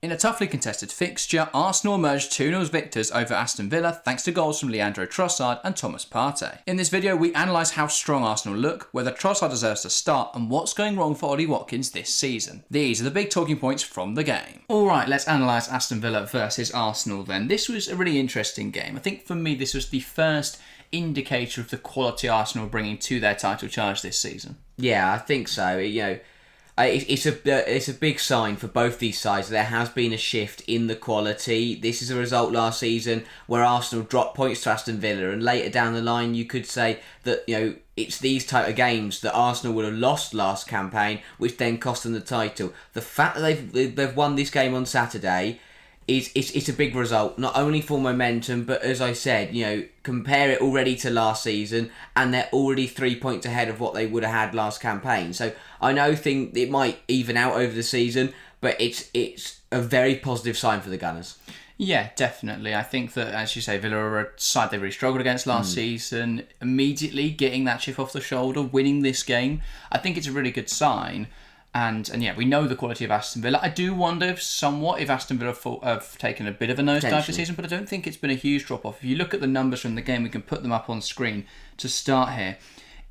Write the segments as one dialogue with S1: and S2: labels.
S1: In a toughly contested fixture, Arsenal emerged 2-0 victors over Aston Villa thanks to goals from Leandro Trossard and Thomas Partey. In this video, we analyse how strong Arsenal look, whether Trossard deserves to start, and what's going wrong for Ollie Watkins this season. These are the big talking points from the game. Alright, let's analyse Aston Villa versus Arsenal then. This was a really interesting game. I think for me this was the first indicator of the quality Arsenal are bringing to their title charge this season.
S2: Yeah, I think so. It's a big sign for both these sides. There has been a shift in the quality. This is a result last season where Arsenal dropped points to Aston Villa, and later down the line you could say that it's these type of games that Arsenal would have lost last campaign, which then cost them the title. The fact that they've won this game on Saturday it's a big result, not only for momentum, but as I said, compare it already to last season, and they're already 3 points ahead of what they would have had last campaign. So I think it might even out over the season, but it's a very positive sign for the Gunners.
S1: Yeah, definitely. I think that, as you say, Villa are a side they really struggled against last season. Immediately getting that chip off the shoulder, winning this game, I think it's a really good sign. And yeah, we know the quality of Aston Villa. I do wonder if Aston Villa have taken a bit of a nosedive this season, but I don't think it's been a huge drop-off. If you look at the numbers from the game, we can put them up on screen to start here.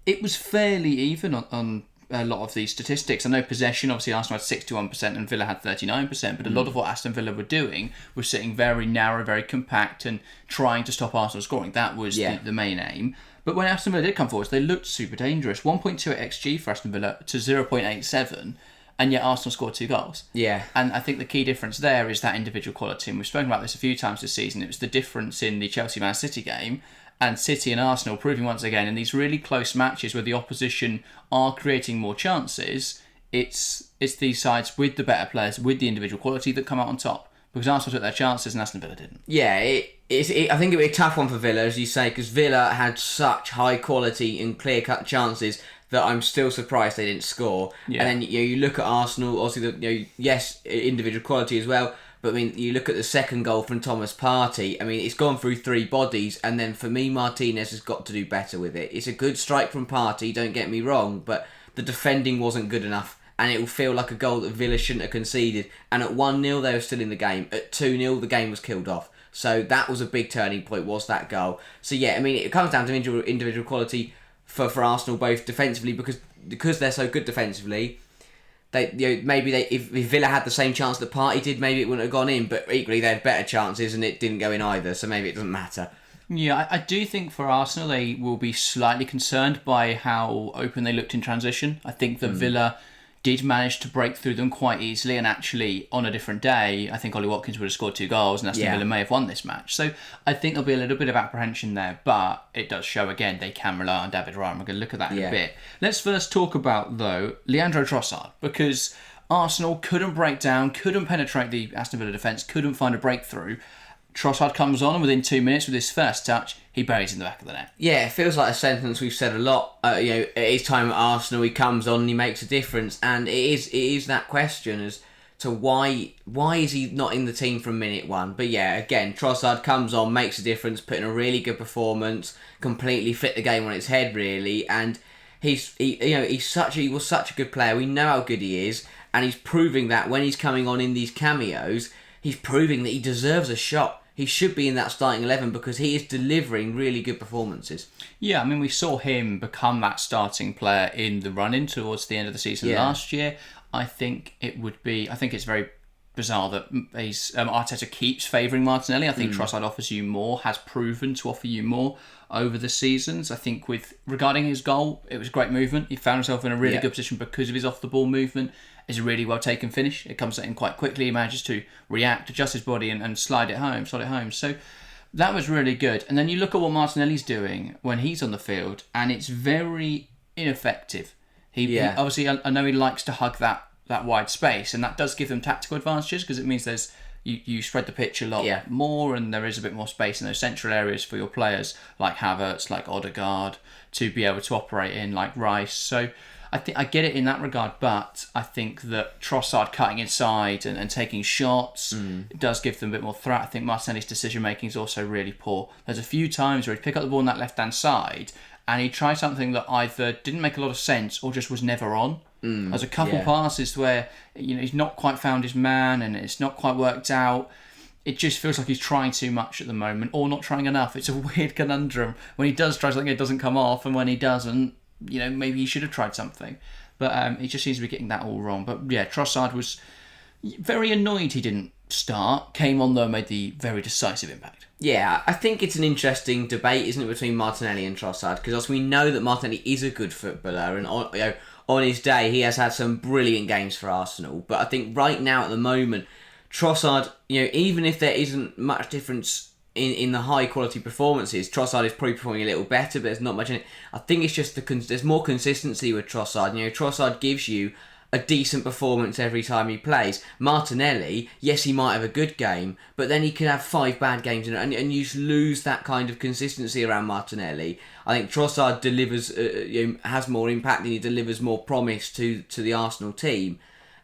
S1: It was fairly even on a lot of these statistics. I know possession, obviously Arsenal had 61% and Villa had 39%, but a lot of what Aston Villa were doing was sitting very narrow, very compact and trying to stop Arsenal scoring. That was the main aim. But when Aston Villa did come forward, they looked super dangerous. 1.2 XG for Aston Villa to 0.87, and yet Arsenal scored 2 goals.
S2: Yeah.
S1: And I think the key difference there is that individual quality. And we've spoken about this a few times this season. It was the difference in the Chelsea-Man City game, and City and Arsenal proving once again in these really close matches where the opposition are creating more chances, it's these sides with the better players, with the individual quality that come out on top. Because Arsenal took their chances and Aston Villa didn't.
S2: Yeah, I think it'll be a tough one for Villa, as you say, because Villa had such high quality and clear-cut chances that I'm still surprised they didn't score. Yeah. And then you look at Arsenal, obviously, yes, individual quality as well, but you look at the second goal from Thomas Partey. It's gone through 3 bodies, and then for me, Martinez has got to do better with it. It's a good strike from Partey, don't get me wrong, but the defending wasn't good enough. And it will feel like a goal that Villa shouldn't have conceded. And at 1-0, they were still in the game. At 2-0, the game was killed off. So that was a big turning point, was that goal. So yeah, it comes down to individual quality for Arsenal, both defensively, because they're so good defensively. If Villa had the same chance that Partey did, maybe it wouldn't have gone in. But equally, they had better chances and it didn't go in either. So maybe it doesn't matter.
S1: Yeah, I do think for Arsenal, they will be slightly concerned by how open they looked in transition. I think that Villa did manage to break through them quite easily, and actually on a different day I think Ollie Watkins would have scored 2 goals and Aston Villa may have won this match. So I think there'll be a little bit of apprehension there, but it does show again they can rely on David Raya. We're going to look at that in a bit. Let's first talk about though Leandro Trossard, because Arsenal couldn't break down, couldn't penetrate the Aston Villa defence, couldn't find a breakthrough. Trossard comes on and within 2 minutes with his first touch, he buries in the back of the net.
S2: Yeah, it feels like a sentence we've said a lot. At his time at Arsenal, he comes on and he makes a difference. And it is that question as to why is he not in the team from minute 1? But yeah, again, Trossard comes on, makes a difference, put in a really good performance, completely flipped the game on its head, really. And he was such a good player. We know how good he is, and he's proving that when he's coming on in these cameos, he's proving that he deserves a shot. He should be in that starting 11 because he is delivering really good performances.
S1: Yeah, we saw him become that starting player in the run-in towards the end of the season last year. I think it's very bizarre that Arteta keeps favouring Martinelli. I think Trossard offers you more, has proven to offer you more over the seasons. I think regarding his goal, it was great movement. He found himself in a really good position because of his off-the-ball movement. It's a really well-taken finish. It comes in quite quickly. He manages to react, adjust his body and slide it home. So that was really good. And then you look at what Martinelli's doing when he's on the field, and it's very ineffective. He obviously, I know he likes to hug that wide space, and that does give them tactical advantages because it means there's you spread the pitch a lot more, and there is a bit more space in those central areas for your players like Havertz, like Odegaard, to be able to operate in, like Rice. So I think I get it in that regard, but I think that Trossard cutting inside and taking shots does give them a bit more threat. I think Martinelli's decision making is also really poor. There's a few times where he'd pick up the ball on that left hand side and he'd try something that either didn't make a lot of sense or just was never on. There's a couple passes where he's not quite found his man and it's not quite worked out. It just feels like he's trying too much at the moment, or not trying enough. It's a weird conundrum. When he does try something, it doesn't come off, and when he doesn't, maybe he should have tried something. But he just seems to be getting that all wrong. But yeah, Trossard was very annoyed he didn't start. Came on though, made the very decisive impact.
S2: Yeah, I think it's an interesting debate, isn't it, between Martinelli and Trossard? Because as we know that Martinelli is a good footballer, and on his day he has had some brilliant games for Arsenal. But I think right now at the moment, Trossard, even if there isn't much difference in the high quality performances, Trossard is probably performing a little better, but there's not much in it. I think it's just there's more consistency with Trossard. Trossard gives you a decent performance every time he plays. Martinelli, yes, he might have a good game, but then he can have 5 bad games in it, and you just lose that kind of consistency around Martinelli. I think Trossard delivers, has more impact and he delivers more promise to the Arsenal team.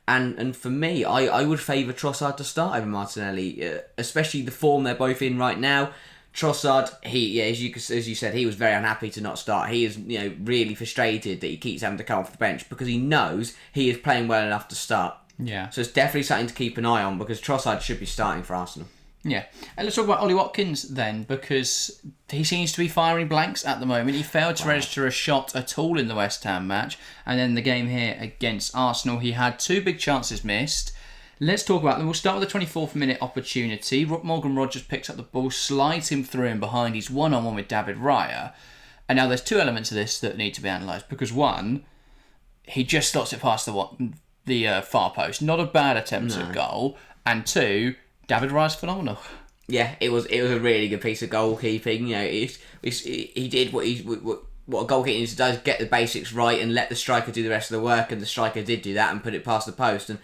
S2: And for me, I would favour Trossard to start over Martinelli, especially the form they're both in right now. Trossard, as you said, he was very unhappy to not start. He is, really frustrated that he keeps having to come off the bench because he knows he is playing well enough to start.
S1: Yeah.
S2: So it's definitely something to keep an eye on because Trossard should be starting for Arsenal.
S1: Yeah. And let's talk about Ollie Watkins then, because he seems to be firing blanks at the moment. He failed to register a shot at all in the West Ham match. And then the game here against Arsenal, he had 2 big chances missed. Let's talk about them. We'll start with the 24th minute opportunity. Morgan Rogers picks up the ball, slides him through and behind. He's one-on-one with David Raya. And now there's 2 elements of this that need to be analysed. Because 1, he just slots it past the far post. Not a bad attempt at goal. And 2, David Raya's phenomenal.
S2: Yeah, it was a really good piece of goalkeeping. He did what a goalkeeper does, get the basics right and let the striker do the rest of the work, and the striker did do that and put it past the post. And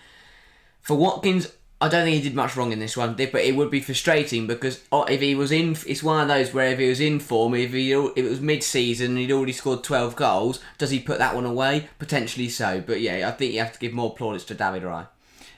S2: for Watkins, I don't think he did much wrong in this one, but it would be frustrating because if he was in, it's one of those where if he was in form, if it was mid-season and he'd already scored 12 goals, does he put that one away? Potentially so, but yeah, I think you have to give more plaudits to David Raya.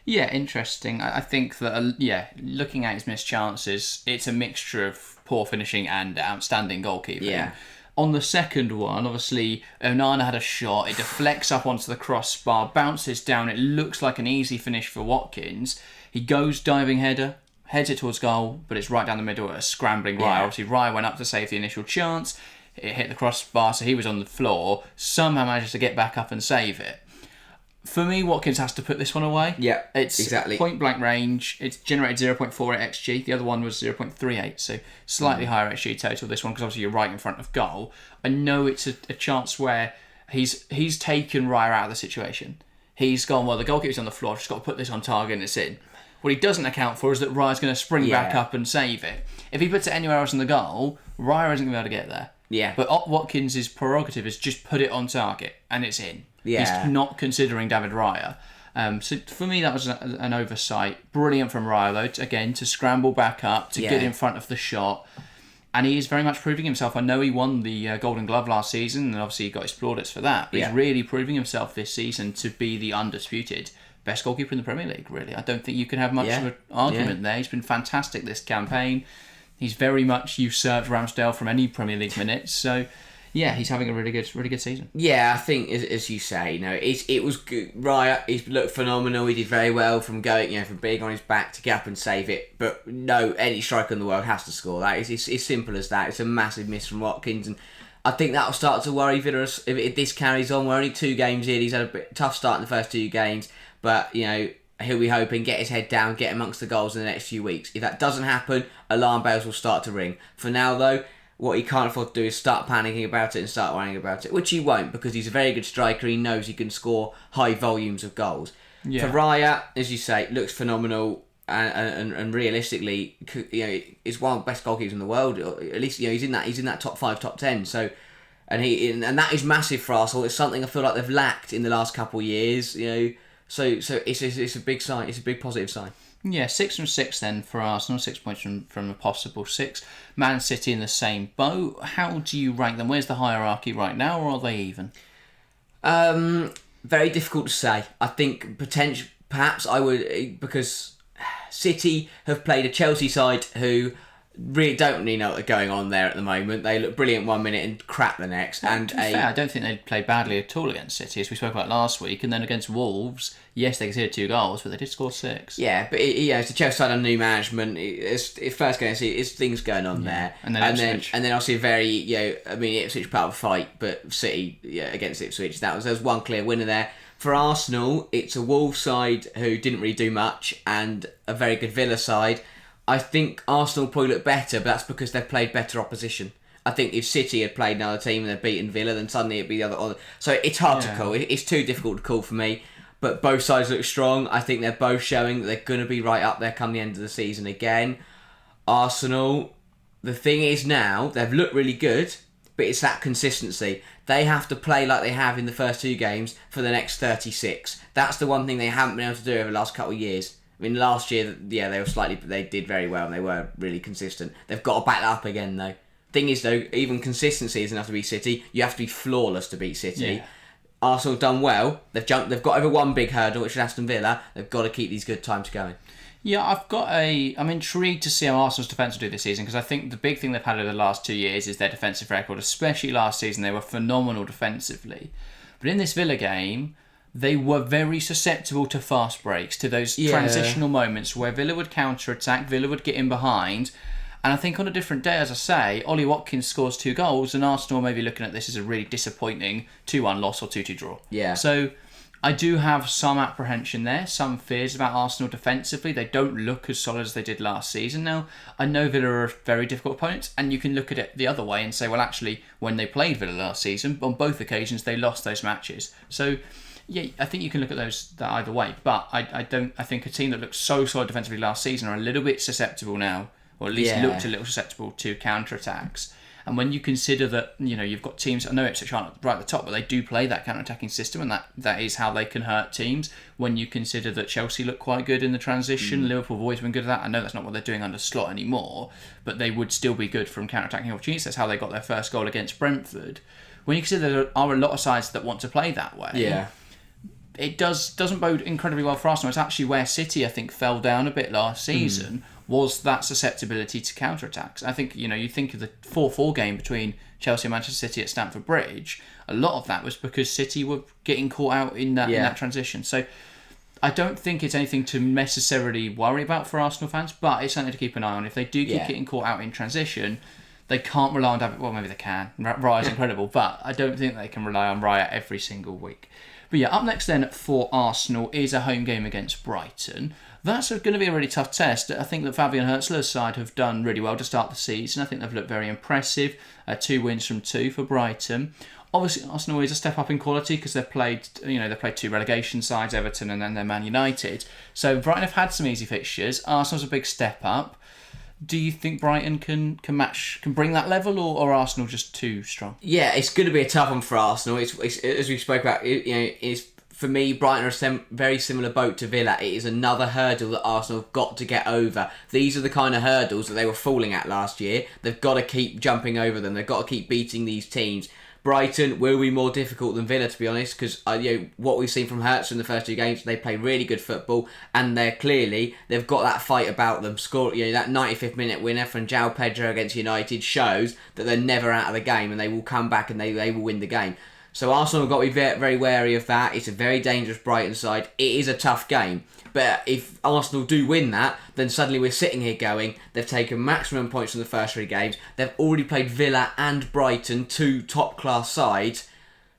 S1: Yeah, interesting. I think that, looking at his missed chances, it's a mixture of poor finishing and outstanding goalkeeping.
S2: Yeah.
S1: On the second one, obviously, Onana had a shot. It deflects up onto the crossbar, bounces down. It looks like an easy finish for Watkins. He goes diving header, heads it towards goal, but it's right down the middle at a scrambling Raya.
S2: Yeah.
S1: Obviously, Raya went up to save the initial chance. It hit the crossbar, so he was on the floor. Somehow managed to get back up and save it. For me, Watkins has to put this one away.
S2: Yeah,
S1: it's
S2: exactly.
S1: Point blank range. It's generated 0.48 XG. The other one was 0.38, so slightly higher XG total. This one, because obviously you're right in front of goal. I know it's a chance where he's taken Raya out of the situation. He's gone, well, the goalkeeper's on the floor. I've just got to put this on target and it's in. What he doesn't account for is that Raya's going to spring back up and save it. If he puts it anywhere else in the goal, Raya isn't going to be able to get there.
S2: Yeah.
S1: But Watkins' prerogative is just put it on target and it's in.
S2: Yeah.
S1: He's not considering David Raya. So for me, that was an oversight. Brilliant from Raya, though, to scramble back up, to get in front of the shot. And he is very much proving himself. I know he won the Golden Glove last season, and obviously he got his plaudits for that. But he's really proving himself this season to be the undisputed best goalkeeper in the Premier League, really. I don't think you can have much of an argument there. He's been fantastic this campaign. He's very much usurped Ramsdale from any Premier League minutes. So, yeah, he's having a really good season.
S2: Yeah, I think as you say, it was good. Raya, he looked phenomenal. He did very well from being on his back to get up and save it. But no, any striker in the world has to score that. It's simple as that. It's a massive miss from Watkins, and I think that'll start to worry Villa if this carries on. We're only 2 games in. He's had a bit tough start in the first 2 games, but he'll be hoping, get his head down, get amongst the goals in the next few weeks. If that doesn't happen, alarm bells will start to ring. For now, though, what he can't afford to do is start panicking about it and start worrying about it, which he won't, because he's a very good striker. He knows he can score high volumes of goals. Yeah. For Raya, as you say, looks phenomenal, and realistically, is one of the best goalkeepers in the world. Or at least he's in that top 5, top 10. So, and that is massive for Arsenal. It's something I feel like they've lacked in the last couple of years. So it's a big sign. It's a big positive sign.
S1: Yeah, 6 from 6 then for Arsenal, 6 points from a possible 6. Man City in the same boat. How do you rank them? Where's the hierarchy right now, or are they even?
S2: Very difficult to say. I think perhaps I would, because City have played a Chelsea side who really don't really know what's going on there at the moment. They look brilliant one minute and crap the next. And
S1: to be fair, I don't think they played badly at all against City, as we spoke about last week. And then against Wolves, yes, they conceded 2 goals, but they did score 6.
S2: Yeah, but it's the Chelsea side under new management. It's first going to see it's things going on there,
S1: and then
S2: obviously a very Ipswich part of a fight, but City against Ipswich there's one clear winner there. For Arsenal, it's a Wolves side who didn't really do much and a very good Villa side. I think Arsenal probably look better, but that's because they've played better opposition. I think if City had played another team and they'd beaten Villa, then suddenly it'd be the other. So it's hard to call. It's too difficult to call for me. But both sides look strong. I think they're both showing that they're going to be right up there come the end of the season again. Arsenal, the thing is now, they've looked really good, but it's that consistency. They have to play like they have in the first 2 games for the next 36. That's the one thing they haven't been able to do over the last couple of years. I mean, last year, they did very well and they were really consistent. They've got to back that up again, though. Thing is, though, even consistency isn't enough to beat City. You have to be flawless to beat City. Yeah. Arsenal have done well. They've got over one big hurdle, which is Aston Villa. They've got to keep these good times going.
S1: Yeah, I'm intrigued to see how Arsenal's defence will do this season, because I think the big thing they've had over the last 2 years is their defensive record, especially last season. They were phenomenal defensively. But in this Villa game, they were very susceptible to fast breaks, to those transitional moments where Villa would counter-attack, Villa would get in behind. And I think on a different day, as I say, Ollie Watkins scores 2 goals and Arsenal may be looking at this as a really disappointing 2-1 loss or 2-2 draw.
S2: Yeah.
S1: So I do have some apprehension there, some fears about Arsenal defensively. They don't look as solid as they did last season. Now, I know Villa are a very difficult opponent, and you can look at it the other way and say, well, actually, when they played Villa last season, on both occasions, they lost those matches. So yeah, I think you can look at those either way, but I think a team that looked so solid defensively last season are a little bit susceptible now, or at least looked a little susceptible to counter-attacks. And when you consider that, you've got teams, I know Ipswich aren't right at the top, but they do play that counter-attacking system, and that is how they can hurt teams. When you consider that Chelsea look quite good in the transition, Liverpool have always been good at that. I know that's not what they're doing under Slot anymore, but they would still be good from counter-attacking opportunities. That's how they got their first goal against Brentford. When you consider there are a lot of sides that want to play that way, it doesn't bode incredibly well for Arsenal. It's actually where City, I think, fell down a bit last season, was that susceptibility to counter-attacks. I think, you think of the 4-4 game between Chelsea and Manchester City at Stamford Bridge, a lot of that was because City were getting caught out in that transition. So I don't think it's anything to necessarily worry about for Arsenal fans, but it's something to keep an eye on. If they do keep getting caught out in transition, they can't rely on David. Well, maybe they can. Raya's incredible, but I don't think they can rely on Raya every single week. But yeah, up next then for Arsenal is a home game against Brighton. That's going to be a really tough test. I think that Fabian Hürzeler's side have done really well to start the season. I think they've looked very impressive. 2 wins from 2 for Brighton. Obviously, Arsenal is a step up in quality because they've played 2 relegation sides, Everton and then they're Man United. So Brighton have had some easy fixtures. Arsenal's a big step up. Do you think Brighton can bring that level, or Arsenal just too strong?
S2: Yeah, it's going to be a tough one for Arsenal. It's as we spoke about. It's for me, Brighton are a very similar boat to Villa. It is another hurdle that Arsenal have got to get over. These are the kind of hurdles that they were falling at last year. They've got to keep jumping over them. They've got to keep beating these teams. Brighton will be more difficult than Villa, to be honest, because what we've seen from Hertz in the first 2 games, they play really good football, and they've got that fight about them. That 95th minute winner from João Pedro against United shows that they're never out of the game, and they will come back and they will win the game. So Arsenal have got to be very, very wary of that. It's a very dangerous Brighton side. It is a tough game. But if Arsenal do win that, then suddenly we're sitting here going, they've taken maximum points from the first 3 games. They've already played Villa and Brighton, 2 top-class sides.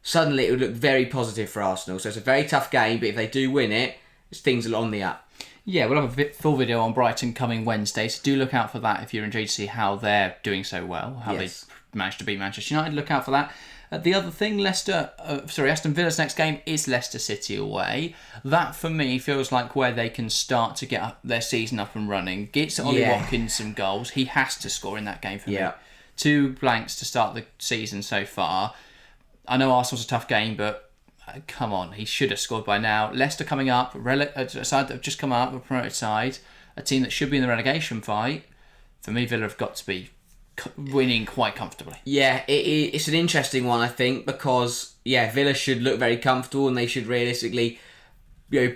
S2: Suddenly it would look very positive for Arsenal. So it's a very tough game, but if they do win it, things are on the up.
S1: Yeah, we'll have a full video on Brighton coming Wednesday, so do look out for that if you're intrigued to see how they're doing so well, how they managed to beat Manchester United. Look out for that. The other thing, Aston Villa's next game is Leicester City away. That, for me, feels like where they can start to get their season up and running. Gets Ollie Watkins some goals. He has to score in that game for me. 2 blanks to start the season so far. I know Arsenal's a tough game, but come on, he should have scored by now. Leicester coming up, a side that have just come up, a promoted side, a team that should be in the relegation fight. For me, Villa have got to be winning quite comfortably. Yeah,
S2: it's an interesting one, I think, because Villa should look very comfortable and they should realistically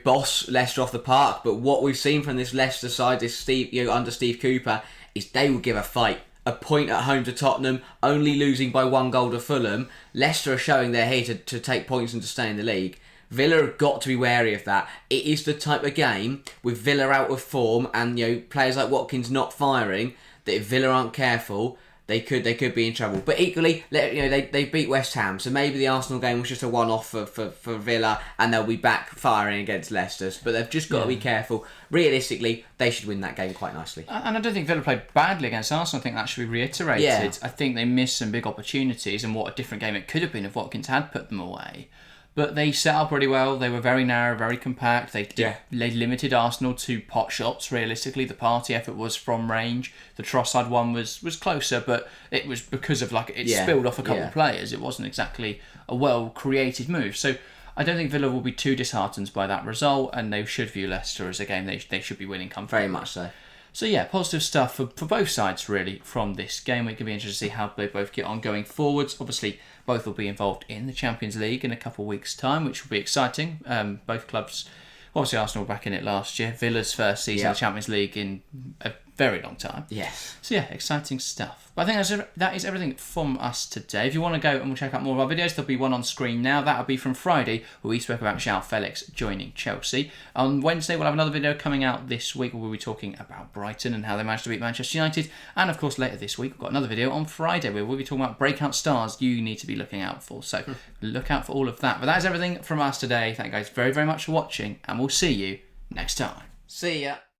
S2: boss Leicester off the park. But what we've seen from this Leicester side, under Steve Cooper, is they will give a fight. A point at home to Tottenham, only losing by 1 goal to Fulham. Leicester are showing they're here to take points and to stay in the league. Villa have got to be wary of that. It is the type of game, with Villa out of form and players like Watkins not firing, that if Villa aren't careful, they could be in trouble. But equally, they beat West Ham, so maybe the Arsenal game was just a one-off for Villa, and they'll be back firing against Leicester. But they've just got to be careful. Realistically, they should win that game quite nicely.
S1: And I don't think Villa played badly against Arsenal. I think that should be reiterated.
S2: Yeah.
S1: I think they missed some big opportunities, and what a different game it could have been if Watkins had put them away. But they set up really well. They were very narrow, very compact. They limited Arsenal to pot shots, realistically. The party effort was from range. The Trossard one was closer, but it was because of it spilled off a couple of players. It wasn't exactly a well-created move. So I don't think Villa will be too disheartened by that result, and they should view Leicester as a game they should be winning comfortably.
S2: Very much so.
S1: So yeah, positive stuff for both sides really from this game. We're going to be interested to see how they both get on going forwards. Obviously, both will be involved in the Champions League in a couple of weeks' time, which will be exciting. Both clubs, obviously Arsenal were back in it last year. Villa's first season in the Champions League in a very long time.
S2: Yes.
S1: So yeah, exciting stuff. But I think that is everything from us today. If you want to go and we'll check out more of our videos, there'll be one on screen now. That'll be from Friday, where we spoke about João Felix joining Chelsea. On Wednesday, we'll have another video coming out this week where we'll be talking about Brighton and how they managed to beat Manchester United. And of course, later this week, we've got another video on Friday where we'll be talking about breakout stars you need to be looking out for. So look out for all of that. But that is everything from us today. Thank you guys very, very much for watching, and we'll see you next time.
S2: See ya.